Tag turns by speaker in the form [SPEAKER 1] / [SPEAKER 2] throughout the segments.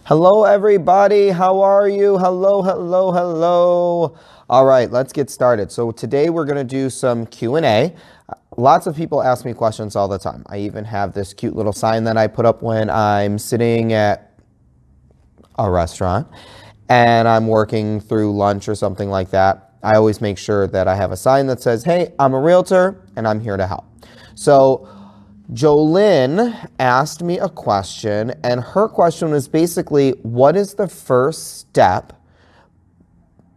[SPEAKER 1] Hello, everybody. How are you? Hello, hello, hello. All right, let's get started. So today we're going to do some Q&A. Lots of people ask me questions all the time. I even have this cute little sign that I put up when I'm sitting at a restaurant and I'm working through lunch or something like that. I always make sure that I have a sign that says, hey, I'm a realtor and I'm here to help. So Jolynn asked me a question, and her question was basically, what is the first step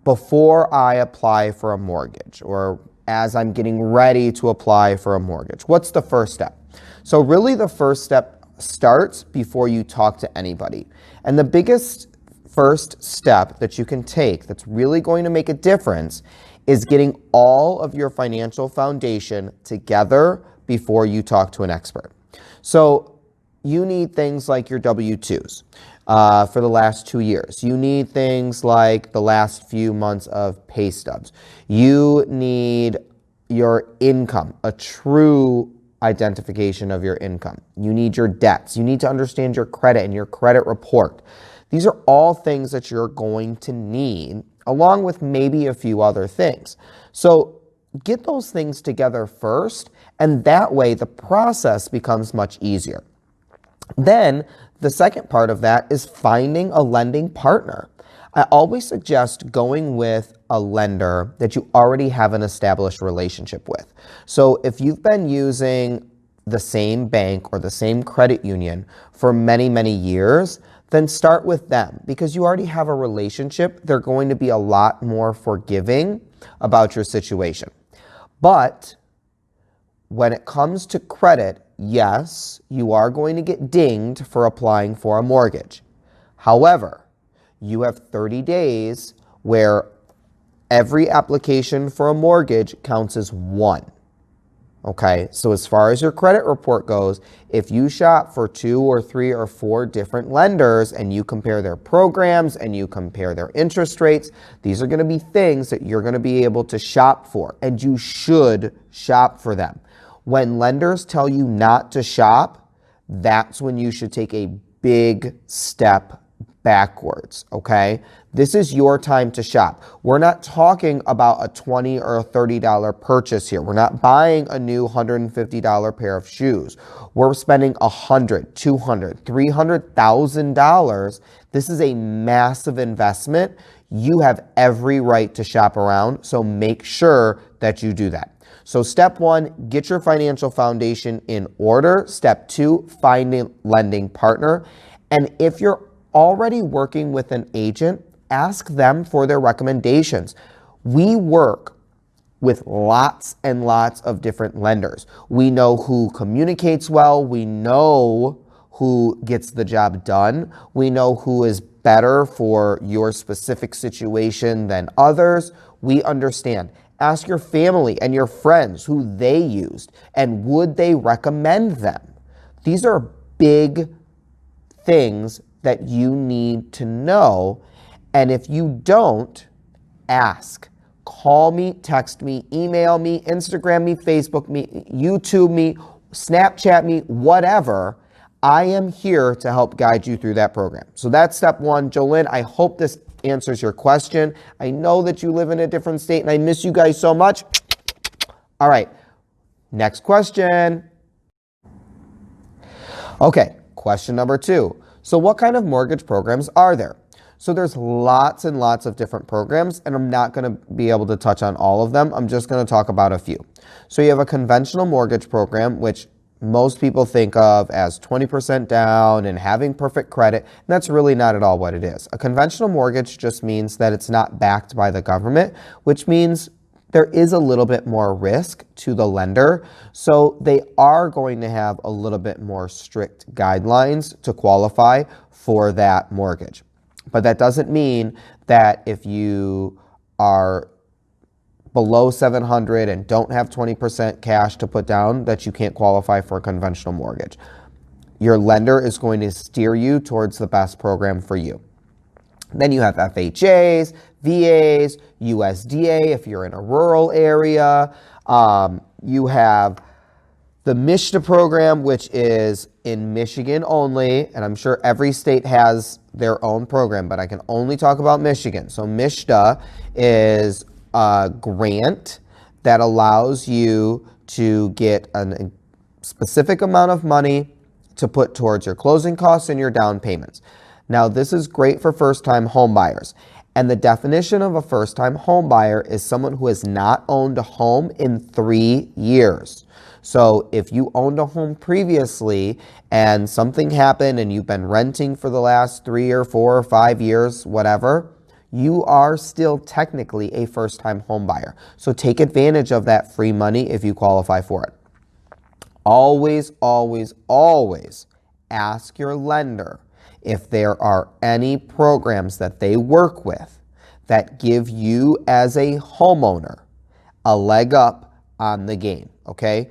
[SPEAKER 1] before I apply for a mortgage, or as I'm getting ready to apply for a mortgage? What's the first step? So really the first step starts before you talk to anybody. And the biggest first step that you can take that's really going to make a difference is getting all of your financial foundation together before you talk to an expert. So you need things like your W-2s for the last 2 years. You need things like the last few months of pay stubs. You need your income, a true identification of your income. You need your debts. You need to understand your credit and your credit report. These are all things that you're going to need, along with maybe a few other things. So get those things together first, and that way the process becomes much easier. Then the second part of that is finding a lending partner. I always suggest going with a lender that you already have an established relationship with. So if you've been using the same bank or the same credit union for many, many years, then start with them because you already have a relationship. They're going to be a lot more forgiving about your situation. But when it comes to credit, yes, you are going to get dinged for applying for a mortgage. However, you have 30 days where every application for a mortgage counts as one. Okay, so as far as your credit report goes, if you shop for 2 or 3 or 4 different lenders and you compare their programs and you compare their interest rates, these are going to be things that you're going to be able to shop for, and you should shop for them. When lenders tell you not to shop, that's when you should take a big step backwards, okay? This is your time to shop. We're not talking about a $20 or a $30 purchase here. We're not buying a new $150 pair of shoes. We're spending $100, $200, $300,000. This is a massive investment. You have every right to shop around, so make sure that you do that. So step 1, get your financial foundation in order. Step 2, find a lending partner. And if you're already working with an agent, ask them for their recommendations. We work with lots and lots of different lenders. We know who communicates well. We know who gets the job done. We know who is better for your specific situation than others. We understand. Ask your family and your friends who they used and would they recommend them. These are big things that you need to know. And if you don't, ask. Call me, text me, email me, Instagram me, Facebook me, YouTube me, Snapchat me, whatever. I am here to help guide you through that program. So that's step 1. Jolynn, I hope this answers your question. I know that you live in a different state and I miss you guys so much. All right, next question. Okay, question number 2. So what kind of mortgage programs are there? So there's lots and lots of different programs, and I'm not going to be able to touch on all of them. I'm just going to talk about a few. So you have a conventional mortgage program, which most people think of as 20% down and having perfect credit. And that's really not at all what it is. A conventional mortgage just means that it's not backed by the government, which means there is a little bit more risk to the lender. So they are going to have a little bit more strict guidelines to qualify for that mortgage. But that doesn't mean that if you are below 700 and don't have 20% cash to put down, that you can't qualify for a conventional mortgage. Your lender is going to steer you towards the best program for you. Then you have FHAs, VAs, USDA if you're in a rural area. You have The MSHDA program, which is in Michigan only, and I'm sure every state has their own program, but I can only talk about Michigan. So MSHDA is a grant that allows you to get a specific amount of money to put towards your closing costs and your down payments. Now, this is great for first-time home buyers. And the definition of a first-time home buyer is someone who has not owned a home in 3 years. So if you owned a home previously and something happened and you've been renting for the last 3 or 4 or 5 years, whatever, you are still technically a first-time home buyer. So take advantage of that free money if you qualify for it. Always, always, always ask your lender if there are any programs that they work with that give you as a homeowner a leg up on the game, okay?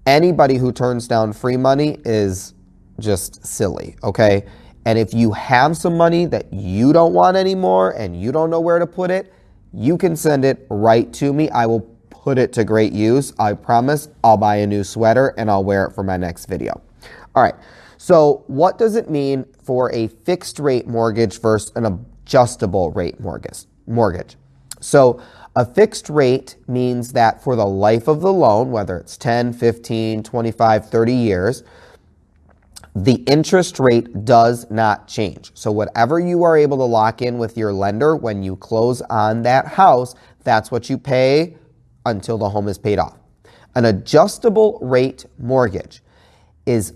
[SPEAKER 1] Anybody who turns down free money is just silly, okay? And if you have some money that you don't want anymore and you don't know where to put it, you can send it right to me. I will put it to great use. I promise I'll buy a new sweater and I'll wear it for my next video. All right, so what does it mean for a fixed rate mortgage versus an adjustable rate mortgage? So a fixed rate means that for the life of the loan, whether it's 10, 15, 25, 30 years, the interest rate does not change. So whatever you are able to lock in with your lender when you close on that house, that's what you pay until the home is paid off. An adjustable rate mortgage is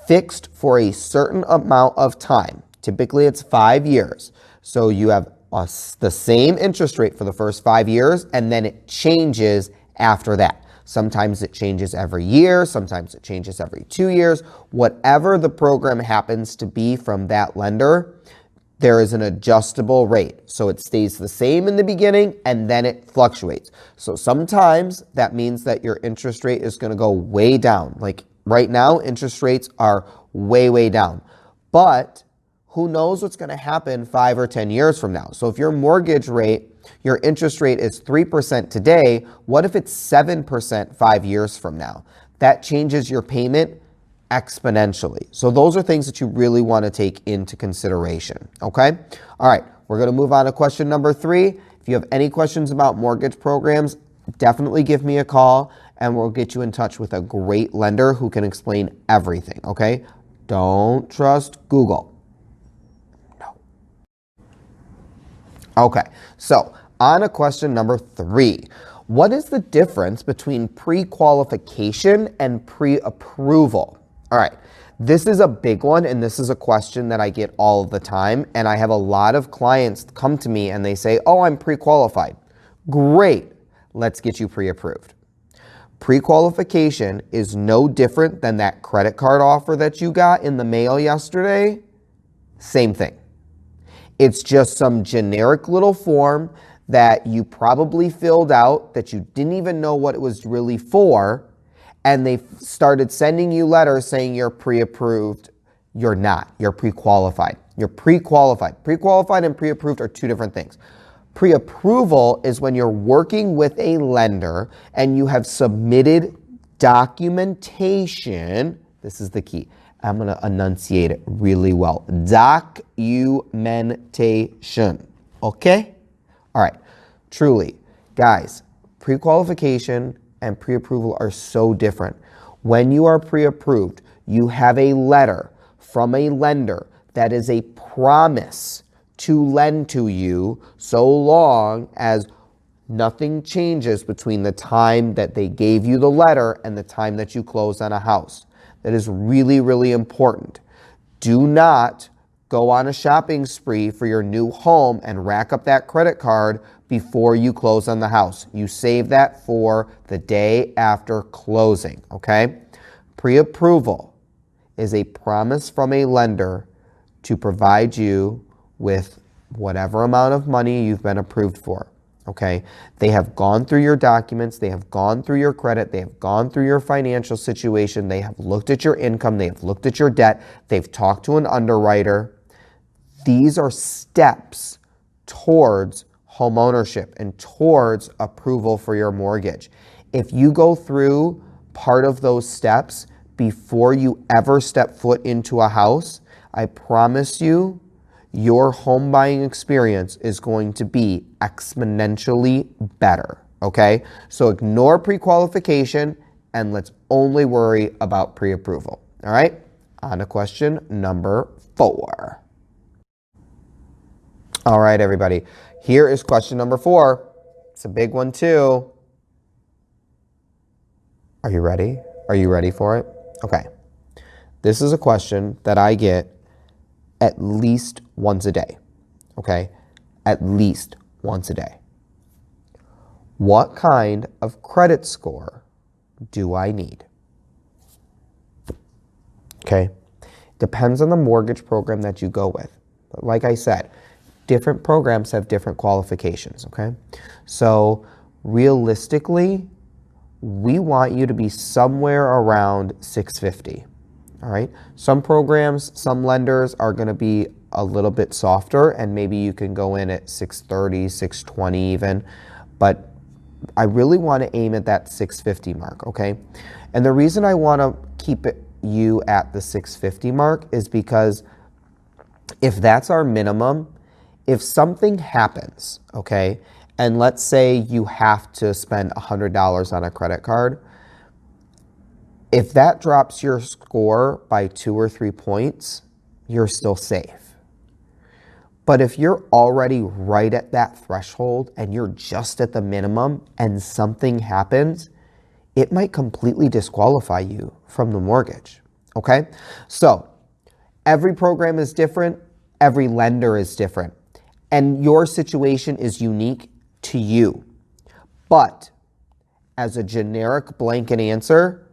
[SPEAKER 1] fixed for a certain amount of time. Typically, it's 5 years. So you have the same interest rate for the first 5 years, and then it changes after that. Sometimes it changes every year. Sometimes it changes every 2 years. Whatever the program happens to be from that lender, there is an adjustable rate. So it stays the same in the beginning, and then it fluctuates. So sometimes that means that your interest rate is going to go way down. Like right now, interest rates are way, way down. But who knows what's going to happen 5 or 10 years from now? So if your mortgage rate, your interest rate is 3% today, what if it's 7% 5 years from now? That changes your payment exponentially. So those are things that you really want to take into consideration, okay? All right, we're going to move on to question number 3. If you have any questions about mortgage programs, definitely give me a call and we'll get you in touch with a great lender who can explain everything, okay? Don't trust Google. Okay, so on to question number 3. What is the difference between pre-qualification and pre-approval? All right, this is a big one, and this is a question that I get all of the time, and I have a lot of clients come to me and they say, oh, I'm pre-qualified. Great, let's get you pre-approved. Pre-qualification is no different than that credit card offer that you got in the mail yesterday. Same thing. It's just some generic little form that you probably filled out that you didn't even know what it was really for, and they started sending you letters saying you're pre-approved. You're not. You're pre-qualified. You're pre-qualified. Pre-qualified and pre-approved are two different things. Pre-approval is when you're working with a lender and you have submitted documentation. This is the key. I'm going to enunciate it really well. Documentation. Okay? All right. Truly, guys, pre-qualification and pre-approval are so different. When you are pre-approved, you have a letter from a lender that is a promise to lend to you so long as nothing changes between the time that they gave you the letter and the time that you close on a house. That is really, really important. Do not go on a shopping spree for your new home and rack up that credit card before you close on the house. You save that for the day after closing, okay? Pre-approval is a promise from a lender to provide you with whatever amount of money you've been approved for. Okay, they have gone through your documents, they have gone through your credit, they have gone through your financial situation, they have looked at your income, they have looked at your debt, they've talked to an underwriter. These are steps towards home ownership and towards approval for your mortgage. If you go through part of those steps before you ever step foot into a house, I promise you, your home buying experience is going to be exponentially better, okay? So ignore pre-qualification and let's only worry about pre-approval, all right? On to question number 4. All right, everybody. Here is question number 4. It's a big one too. Are you ready? Are you ready for it? Okay. This is a question that I get at least once a day. Okay? At least once a day. What kind of credit score do I need? Okay? Depends on the mortgage program that you go with. But like I said, different programs have different qualifications, okay? So realistically, we want you to be somewhere around 650, all right? Some programs, some lenders are gonna be a little bit softer and maybe you can go in at 630, 620 even, but I really wanna aim at that 650 mark, okay? And the reason I wanna keep you at the 650 mark is because if that's our minimum, if something happens, okay, and let's say you have to spend $100 on a credit card, if that drops your score by 2 or 3 points, you're still safe. But if you're already right at that threshold and you're just at the minimum and something happens, it might completely disqualify you from the mortgage, okay? So every program is different, every lender is different, and your situation is unique to you. But as a generic blanket answer,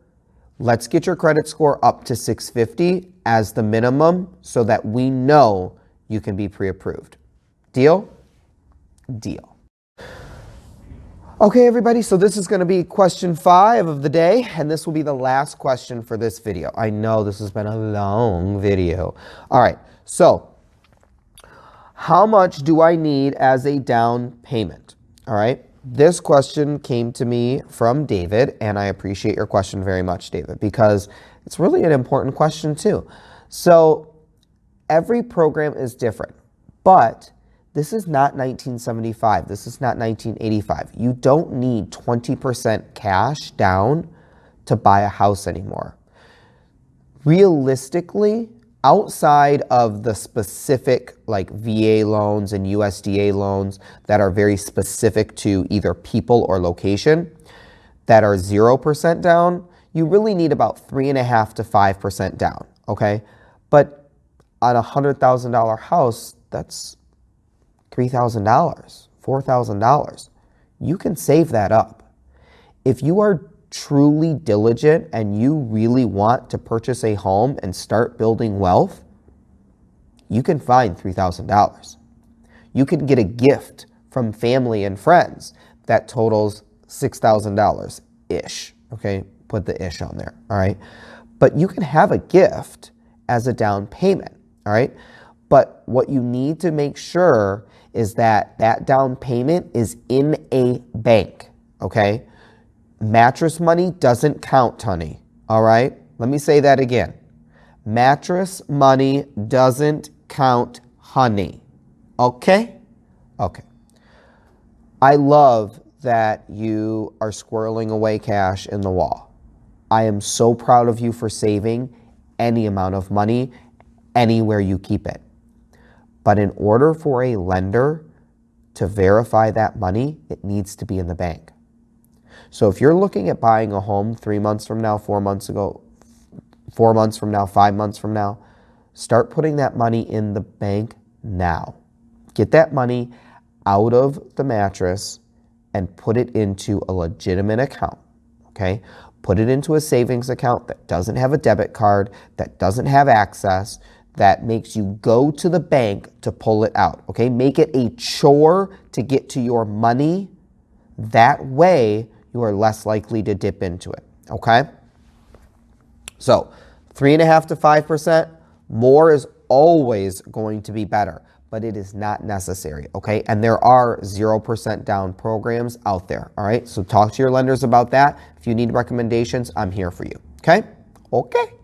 [SPEAKER 1] let's get your credit score up to 650 as the minimum so that we know you can be pre-approved. Deal? Deal. Okay, everybody, so this is going to be question 5 of the day, and this will be the last question for this video. I know this has been a long video. All right, so how much do I need as a down payment? All right, this question came to me from David, and I appreciate your question very much, David, because it's really an important question too. So every program is different, but this is not 1975. This is not 1985. You don't need 20% cash down to buy a house anymore. Realistically, outside of the specific like VA loans and USDA loans that are very specific to either people or location that are 0% down, you really need about 3.5% to 5% down, okay? But on a $100,000 house, that's $3,000, $4,000. You can save that up. If you are truly diligent and you really want to purchase a home and start building wealth, you can find $3,000. You can get a gift from family and friends that totals $6,000-ish, okay? Put the ish on there, all right? But you can have a gift as a down payment, all right? But what you need to make sure is that that down payment is in a bank, okay? Mattress money doesn't count, honey, all right? Let me say that again. Mattress money doesn't count, honey, okay? Okay. I love that you are squirreling away cash in the wall. I am so proud of you for saving any amount of money anywhere you keep it. But in order for a lender to verify that money, it needs to be in the bank. So if you're looking at buying a home 3 months from now, 4 months ago, 4 months from now, 5 months from now, start putting that money in the bank now. Get that money out of the mattress and put it into a legitimate account, okay? Put it into a savings account that doesn't have a debit card, that doesn't have access, that makes you go to the bank to pull it out, okay? Make it a chore to get to your money. That way, you are less likely to dip into it, okay? So 3.5% to 5%, more is always going to be better. but it is not necessary, okay? And there are 0% down programs out there, all right? So talk to your lenders about that. If you need recommendations, I'm here for you, okay? Okay.